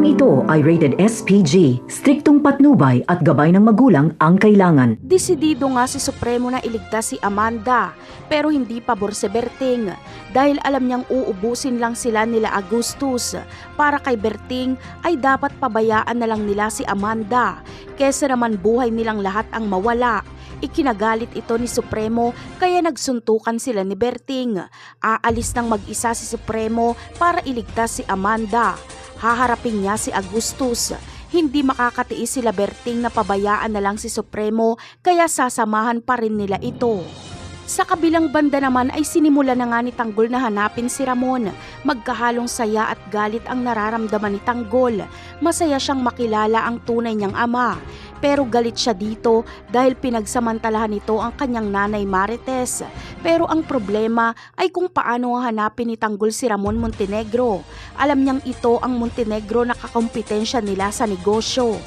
Programang ito ay rated SPG, striktong patnubay at gabay ng magulang ang kailangan. Desidido nga si Supremo na iligtas si Amanda, pero hindi pabor si Berting dahil alam niyang uubusin lang sila nila Agustus. Para kay Berting ay dapat pabayaan na lang nila si Amanda kesa naman buhay nilang lahat ang mawala. Ikinagalit ito ni Supremo kaya nagsuntukan sila ni Berting. Aalis ng mag-isa si Supremo para iligtas si Amanda. Haharapin niya si Agustus. Hindi makakatiis sila Berting na pabayaan na lang si Supremo kaya sasamahan pa rin nila ito. Sa kabilang banda naman ay sinimula na nga ni Tanggol na hanapin si Ramon. Magkahalong saya at galit ang nararamdaman ni Tanggol. Masaya siyang makilala ang tunay niyang ama. Pero galit siya dito dahil pinagsamantalahan nito ang kanyang nanay Marites. Pero ang problema ay kung paano hanapin ni Tanggol si Ramon Montenegro. Alam niyang ito ang Montenegro na kakompetensya nila sa negosyo.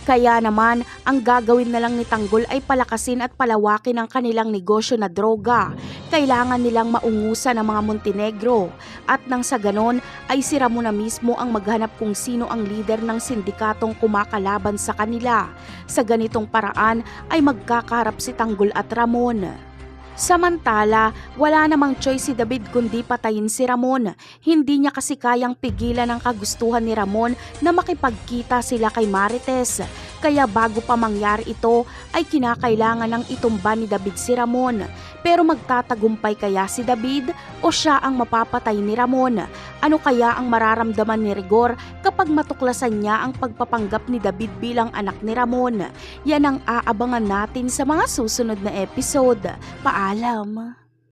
Kaya naman, ang gagawin na lang ni Tanggol ay palakasin at palawakin ang kanilang negosyo na droga. Kailangan nilang maungusan ang mga Montenegro. At nang sa ganon, ay si Ramon na mismo ang maghanap kung sino ang leader ng sindikatong kumakalaban sa kanila. Sa ganitong paraan ay magkakaharap si Tanggol at Ramon. Samantala, wala namang choice si David kundi patayin si Ramon. Hindi niya kasi kayang pigilan ang kagustuhan ni Ramon na makipagkita sila kay Marites. Kaya bago pa mangyari ito ay kinakailangan ng itumba ni David si Ramon. Pero magtatagumpay kaya si David o siya ang mapapatay ni Ramon? Ano kaya ang mararamdaman ni Rigor kapag matuklasan niya ang pagpapanggap ni David bilang anak ni Ramon? Yan ang aabangan natin sa mga susunod na episode. Paalam!